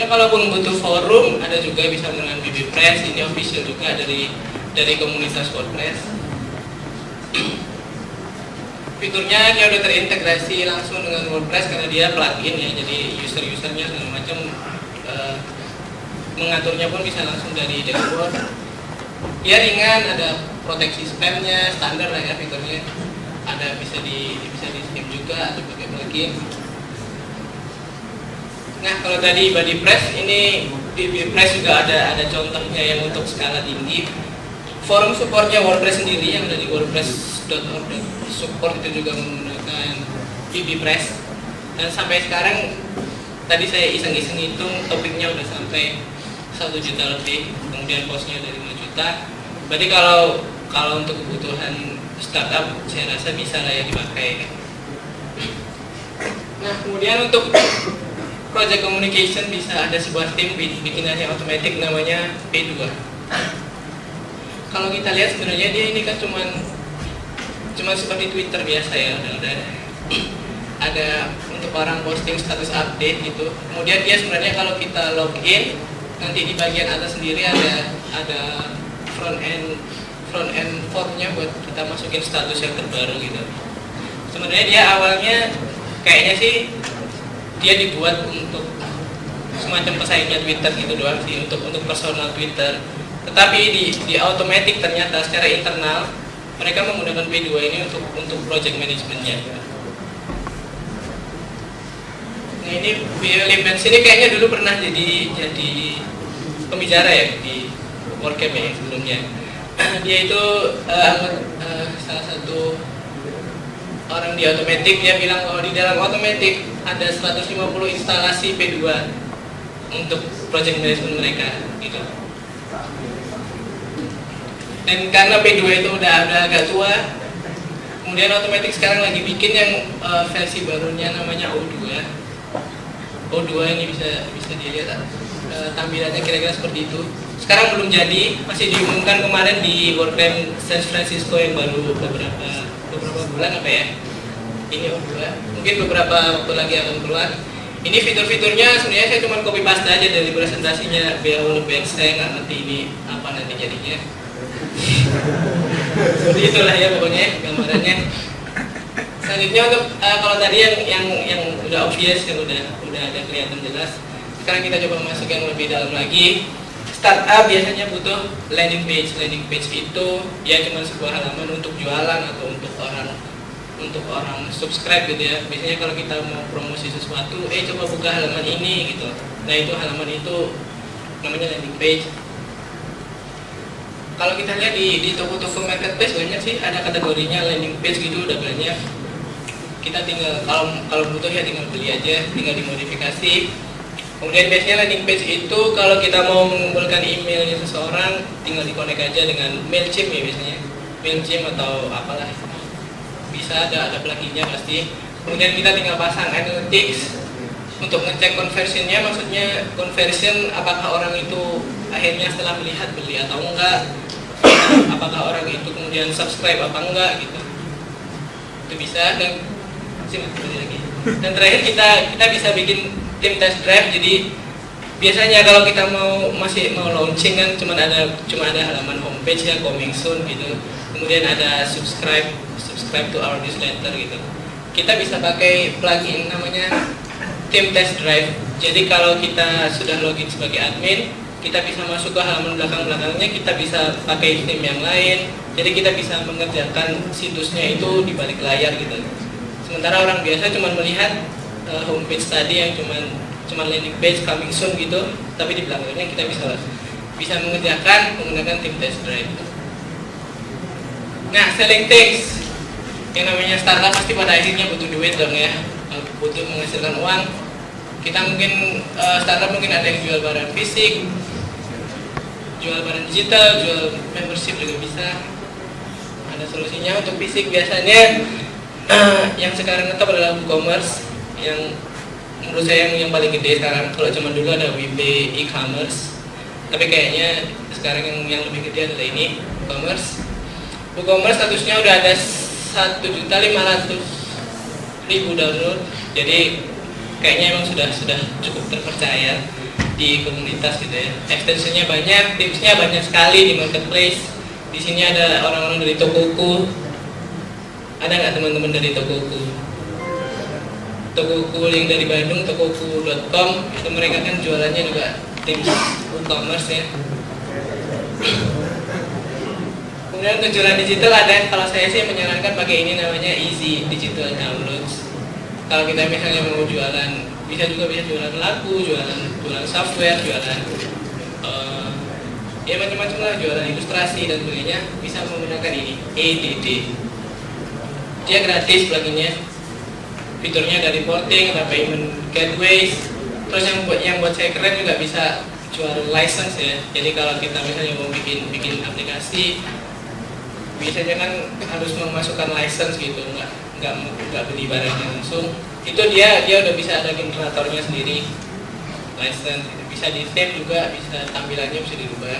Sebenarnya kalaupun butuh forum, ada juga bisa dengan BBPress. Ini official juga dari komunitas WordPress. Fiturnya dia udah terintegrasi langsung dengan WordPress karena dia plugin ya, jadi user-usernya segala macam mengaturnya pun bisa langsung dari dashboard. Dia ringan, ada proteksi spamnya, standar lah ya fiturnya. Ada bisa di skim juga, ada pakai plugin. Nah kalau tadi BuddyPress, ini di BuddyPress juga ada contohnya yang untuk skala tinggi. Forum supportnya WordPress sendiri yang ada di wordpress.org support itu juga menggunakan BuddyPress. Dan sampai sekarang tadi saya iseng-iseng hitung topiknya udah sampai 1 juta lebih, kemudian postnya dari 5 juta. Berarti kalau untuk kebutuhan startup saya rasa bisa lah ya dipakai. Nah kemudian untuk project communication bisa ada sebuah tim bikinannya otomatis namanya P2. Kalau kita lihat sebenarnya dia ini kan cuma seperti Twitter biasa ya, ada untuk orang posting status update gitu. Kemudian dia sebenarnya kalau kita login nanti di bagian atas sendiri ada front end formnya buat kita masukin status yang terbaru gitu. Sebenarnya dia awalnya kayaknya sih dia dibuat untuk semacam pesaingnya Twitter gitu doang sih, untuk personal Twitter. Tetapi di automatic ternyata secara internal mereka menggunakan P2 ini untuk project manajemennya. Nah ini Willy Benz ini kayaknya dulu pernah jadi pembicara ya di WordCamp ya sebelumnya. Dia itu salah satu orang di Automatic. Dia bilang bahwa di dalam Automatic ada 150 instalasi P2 untuk project management mereka gitu. Dan karena P2 itu udah agak tua, kemudian Automatic sekarang lagi bikin yang versi barunya namanya O2. O2 ini bisa dilihat tampilannya kira-kira seperti itu. Sekarang belum jadi, masih diumumkan kemarin di WordCamp San Francisco yang baru beberapa bulan apa ya. Ini O2, mungkin beberapa waktu lagi akan keluar. Ini fitur-fiturnya sebenarnya saya cuma copy paste aja dari presentasinya Beaul Benz. Saya nggak ngerti ini apa nanti jadinya. Seperti itulah ya pokoknya gambarannya. Selanjutnya untuk kalau tadi yang udah obvious, yang udah ada kelihatan jelas. Sekarang kita coba masuk yang lebih dalam lagi. Startup biasanya butuh landing page. Landing page itu ya cuma sebuah halaman untuk jualan atau untuk orang subscribe gitu ya. Biasanya kalau kita mau promosi sesuatu, coba buka halaman ini gitu. Nah itu halaman itu namanya landing page. Kalau kita lihat di toko-toko marketplace banyak sih ada kategorinya landing page gitu, udah banyak. Kita tinggal kalau butuh ya tinggal beli aja, tinggal dimodifikasi. Kemudian biasanya landing page itu kalau kita mau mengumpulkan emailnya seseorang tinggal dikonek aja dengan Mailchimp ya biasanya, Mailchimp atau apalah, bisa ada pluginnya pasti. Kemudian kita tinggal pasang analytics untuk ngecek conversionnya, maksudnya conversion apakah orang itu akhirnya setelah melihat beli atau enggak, apakah orang itu kemudian subscribe apa enggak gitu, itu bisa. Dan terakhir kita bisa bikin tim test drive. Jadi biasanya kalau kita masih mau launching kan cuma ada halaman homepage ya, coming soon gitu, kemudian ada subscribe to our newsletter gitu. Kita bisa pakai plugin namanya tim test drive. Jadi kalau kita sudah login sebagai admin, kita bisa masuk ke halaman belakangnya, kita bisa pakai tim yang lain. Jadi kita bisa mengerjakan situsnya itu di balik layar gitu. Sementara orang biasa cuma melihat homepage tadi yang cuma landing page coming soon gitu, tapi di belakangnya kita bisa mengerjakan menggunakan tim test drive. Nah, selling things, yang namanya startup pasti pada akhirnya butuh duit dong ya, butuh menghasilkan uang. Kita mungkin startup mungkin ada yang jual barang fisik, jual barang digital, jual membership juga bisa. Ada solusinya. Untuk fisik biasanya yang sekarang ngetop adalah WooCommerce, yang menurut saya yang paling gede sekarang. Kalau zaman dulu ada WP e-commerce, tapi kayaknya sekarang yang lebih gede adalah ini WooCommerce. WooCommerce statusnya udah ada 1.500.000 download, jadi kayaknya emang sudah cukup terpercaya. di komunitas gitu ya. Extensionnya banyak, tipsnya banyak sekali di marketplace. Di sini ada orang-orang dari Tokoku. Ada nggak teman-teman dari Tokoku? Tokoku yang dari Bandung, tokoku.com, itu mereka kan jualannya juga tips e-commerce ya. Kemudian untuk jualan digital ada, kalau saya sih menyarankan pakai ini namanya Easy Digital Downloads. Kalau kita misalnya mau jualan, bisa jualan lagu, jualan software, jualan ya macam-macam lah, jualan ilustrasi dan sebagainya, bisa menggunakan ini EDD. Dia gratis pluginnya, fiturnya ada reporting, ada payment gateways. Terus yang buat saya keren juga bisa jual license ya. Jadi kalau kita misalnya mau bikin aplikasi, biasanya kan harus memasukkan license gitu, nggak beli barangnya langsung. Itu dia udah bisa ada generatornya sendiri, license gitu. Bisa di save juga, bisa tampilannya bisa dirubah.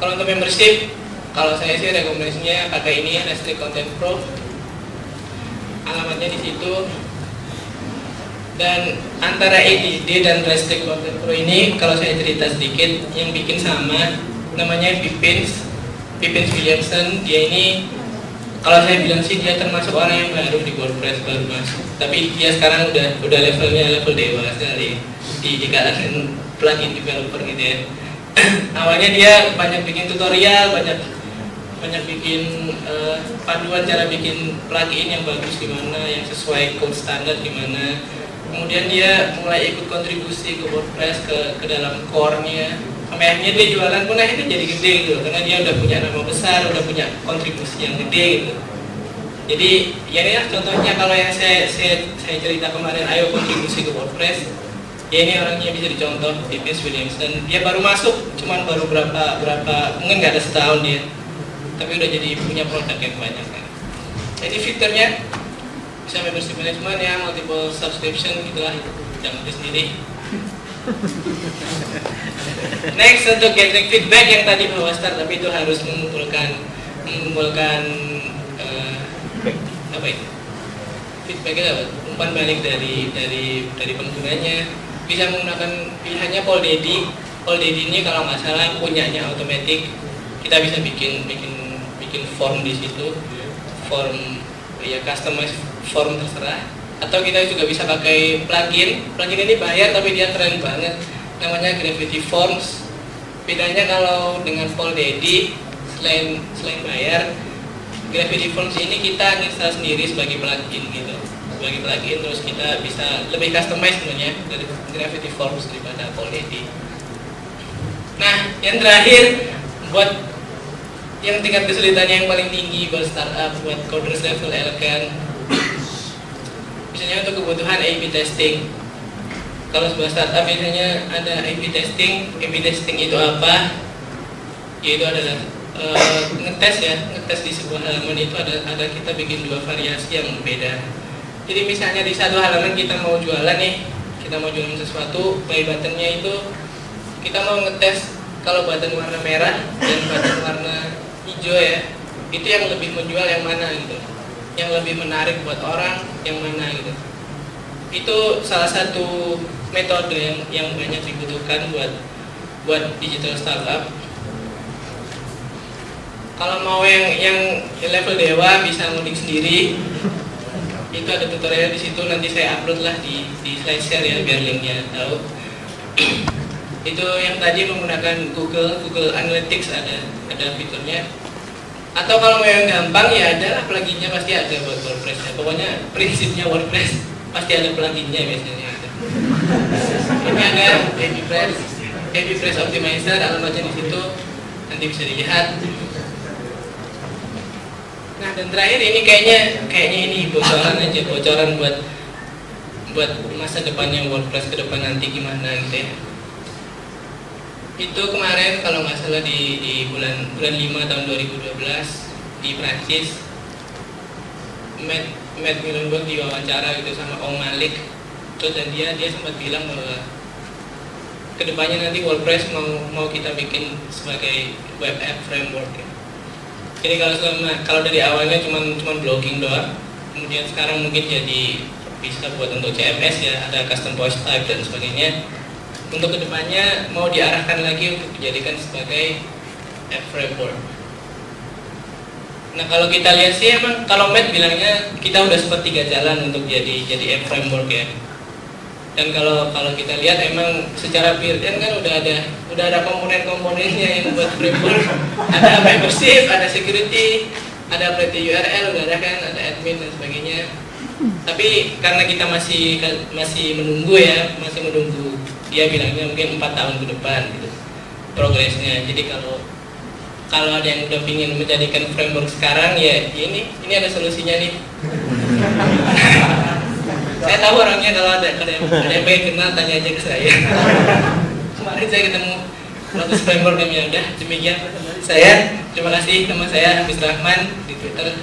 Kalau untuk membership, kalau saya sih rekomendasinya pakai ini Restrict Content Pro. Alamatnya di situ. Dan antara EDD dan Restrict Content Pro ini, kalau saya cerita sedikit, yang bikin sama namanya Pipins Williamson. Dia ini, kalau saya bilang sih dia termasuk orang yang baru di WordPress, baru masuk. Tapi dia sekarang udah level dewa sekali di kalangan plugin developer gitu ya. Awalnya dia banyak bikin tutorial, banyak bikin panduan cara bikin plugin yang bagus gimana, yang sesuai code standar gimana. Kemudian dia mulai ikut kontribusi ke WordPress ke dalam core-nya. Sampai akhirnya dia jualan pun akhirnya jadi gede gitu, karena dia udah punya nama besar, udah punya kontribusi yang gede gitu. Jadi ya ini lah contohnya kalau yang saya cerita kemarin, ayo kontribusi ke WordPress. Ya ini orangnya bisa dicontoh, Pipins Williamson. Dia baru masuk, cuman baru berapa mungkin nggak ada setahun dia, tapi udah jadi punya produk yang banyak kan. Jadi fiturnya bisa membership management ya, multiple subscription gitulah, jangan beli sendiri. Next, untuk gathering feedback yang tadi bahwa start, tapi itu harus mengumpulkan apa itu? Feedbacknya apa? Umpan balik dari penggunanya. Bisa menggunakan pilihannya Polldaddy. Polldaddy ini kalau nggak salah punyanya Automatic. Kita bisa bikin form di situ, form ya customize form terserah. Atau kita juga bisa pakai plugin ini bayar tapi dia keren banget, namanya Gravity Forms. Bedanya kalau dengan Polldaddy, selain bayar, Gravity Forms ini kita install sendiri sebagai plugin gitu, terus kita bisa lebih customize sebenarnya dari Gravity Forms daripada Polldaddy. Nah, yang terakhir buat yang tingkat kesulitannya yang paling tinggi buat startup, buat coders level elegan, misalnya untuk kebutuhan A/B testing. Kalau sebuah startup biasanya ada A/B testing. A/B testing itu apa? Yaitu adalah ngetes di sebuah halaman itu ada kita bikin dua variasi yang berbeda. Jadi misalnya di satu halaman kita mau jualan nih, kita mau jualan sesuatu, buy buttonnya itu kita mau ngetes kalau button warna merah dan button warna hijau ya, itu yang lebih menjual yang mana gitu, yang lebih menarik buat orang yang mana gitu. Itu salah satu metode yang banyak dibutuhkan buat digital startup. Kalau mau yang level dewa bisa ngulik sendiri, itu ada tutorial di situ, nanti saya upload lah di slide share ya biar linknya tahu. Itu yang tadi menggunakan Google Analytics ada fiturnya. Atau kalau mau yang gampang ya ada lah pluginnya, pasti ada buat WordPress ya. Pokoknya prinsipnya WordPress pasti ada pluginnya biasanya. Ini ada AB Press Optimizer, alamatnya di situ, nanti bisa dilihat. Nah, dan terakhir ini kayaknya ini bocoran buat masa depannya WordPress ke depan nanti gimana gitu ya. Itu kemarin kalau nggak salah di bulan 5 tahun 2012 di Prancis, Matt Mullenweg diwawancara gitu sama Om Malik. Terus dan dia sempat bilang bahwa kedepannya nanti WordPress mau kita bikin sebagai web app framework ya. Jadi kalau dari awalnya cuma blogging doang, kemudian sekarang mungkin jadi bisa buat untuk CMS ya, ada custom post type dan sebagainya. Untuk kedepannya mau diarahkan lagi untuk dijadikan sebagai app framework. Nah kalau kita lihat sih emang kalau Matt bilangnya kita udah sempat 3 jalan untuk jadi app framework ya. Dan kalau kita lihat emang secara built-in kan udah ada komponen-komponennya yang buat framework. Ada membership, ada security, ada update URL, udah ada kan, ada admin dan sebagainya. Tapi karena kita masih menunggu ya, masih menunggu. Dia bilangnya mungkin 4 tahun ke depan gitu progresnya. Jadi kalau ada yang udah pingin menjadikan framework sekarang ya ini ada solusinya nih. Saya tahu orangnya, kalau ada yang pengen kenal tanya aja ke saya. Kemarin saya ketemu Lotus Framework yang udah demikian saya. Terima kasih, nama saya Habis Rahman di Twitter @.